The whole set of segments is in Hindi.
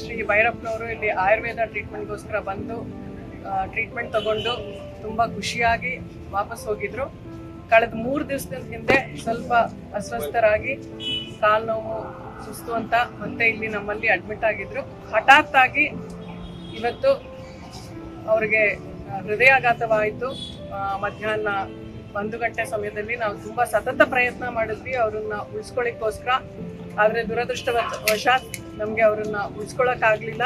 ಶ್ರೀ ಭೈರಪ್ಪನವರು ಇಲ್ಲಿ ಆಯುರ್ವೇದ ಟ್ರೀಟ್ಮೆಂಟ್ಗೋಸ್ಕರ ಬಂದು ಟ್ರೀಟ್ಮೆಂಟ್ ತಗೊಂಡು ತುಂಬ ಖುಷಿಯಾಗಿ ವಾಪಸ್ ಹೋಗಿದ್ರು. ಕಳೆದ 3 ದಿವಸದ ಹಿಂದೆ ಸ್ವಲ್ಪ ಅಸ್ವಸ್ಥರಾಗಿ ಕಾಲು ನೋವು ಸುಸ್ತು ಅಂತ ಮತ್ತೆ ಇಲ್ಲಿ ನಮ್ಮಲ್ಲಿ ಅಡ್ಮಿಟ್ ಆಗಿದ್ರು. ಹಠಾತ್ ಆಗಿ ಇವತ್ತು ಅವ್ರಿಗೆ ಹೃದಯಾಘಾತವಾಯಿತು. ಮಧ್ಯಾಹ್ನ 1 ಗಂಟೆ ಸಮಯದಲ್ಲಿ ನಾವು ತುಂಬ ಸತತ ಪ್ರಯತ್ನ ಮಾಡಿದ್ವಿ ಅವ್ರನ್ನ ಉಳಿಸ್ಕೊಳ್ಳಿಕ್ಕೋಸ್ಕರ. ಆದರೆ ದುರದೃಷ್ಟವಶಾತ್ ನಮಗೆ ಅವರನ್ನ ಉಳಿಸ್ಕೊಳ್ಳೋಕ್ಕಾಗಲಿಲ್ಲ.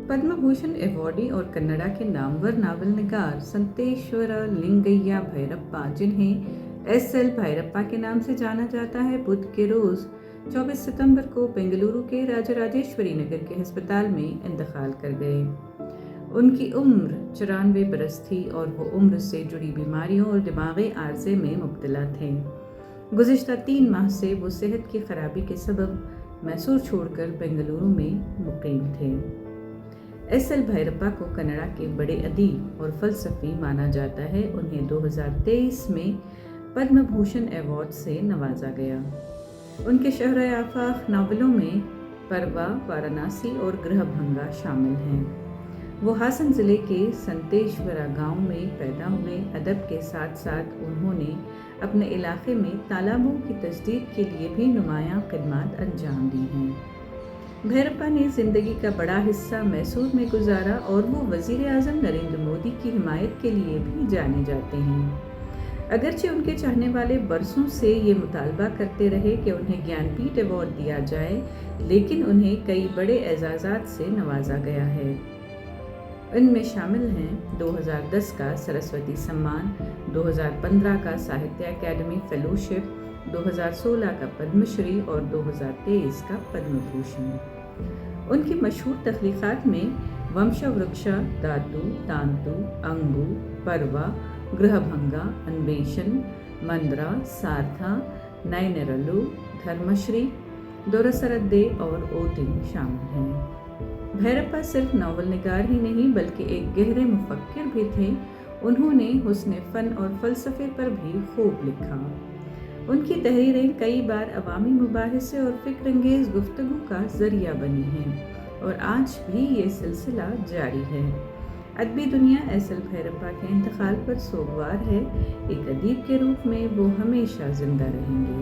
पद्म भूषण अवॉर्डी और कन्नड़ा के नामवर नावल निगार संतेश्वर लिंगय्या भैरप्पा, जिन्हें एस.एल. भैरप्पा के नाम से जाना जाता है, बुध के रोज़ 24 सितंबर को बेंगलुरु के राजराजेश्वरी नगर के अस्पताल में इंतकाल कर गए। उनकी उम्र 94 बरस थी और वो उम्र से जुड़ी बीमारियों और दिमागी आर्जे में मुब्तला थे। गुज़िश्ता 3 माह से वो सेहत की खराबी के सबब मैसूर छोड़कर बेंगलुरु में मुकीम थे। एस.एल. भैरप्पा को कन्नड़ा के बड़े अदीब और फलसफी माना जाता है। उन्हें 2023 में पद्म भूषण अवार्ड से नवाजा गया। उनके शहर आफाक नावलों में परवा, वाराणसी और गृहभंगा शामिल हैं। वो हासन ज़िले के संतेश्वरा गांव में पैदा हुए। अदब के साथ साथ उन्होंने अपने इलाके में तालाबों की तजदीद के लिए भी नुमायां खिदमत अंजाम दी हैं। भैरप्पा ने ज़िंदगी का बड़ा हिस्सा मैसूर में गुजारा और वो वज़ीर आज़म नरेंद्र मोदी की हिमायत के लिए भी जाने जाते हैं। अगरचे उनके चाहने वाले बरसों से ये मुतालबा करते रहे कि उन्हें ज्ञानपीठ अवार्ड दिया जाए, लेकिन उन्हें कई बड़े एजाज़ात से नवाजा गया है। इनमें शामिल हैं 2010 का सरस्वती सम्मान, 2015 का साहित्य अकादमी फेलोशिप, 2016 का पद्मश्री और 2023 का पद्म भूषण। उनकी मशहूर तख्लीक़ात में वंशवृक्ष, दातु, तांतु, अंगु, परवा, गृहभंगा, अन्वेषण, मंद्रा, सारथा, नयनरलु, धर्मश्री, दोरसरद्दे और ओटिंग शामिल हैं। भैरप्पा सिर्फ नावल निगार ही नहीं बल्कि एक गहरे मुफक्किर भी थे। उन्होंने हुस्न फ़न और फ़लसफ़े पर भी खूब लिखा। उनकी तहरीरें कई बार अवामी मुबाहिसे और फ़िक्रअंगेज़ गुफ्तगू का ज़रिया बनी हैं और आज भी ये सिलसिला जारी है। अदबी दुनिया एस.एल. भैरप्पा के इंतकाल पर सोगवार है। एक अदीब के रूप में वो हमेशा ज़िंदा रहेंगे।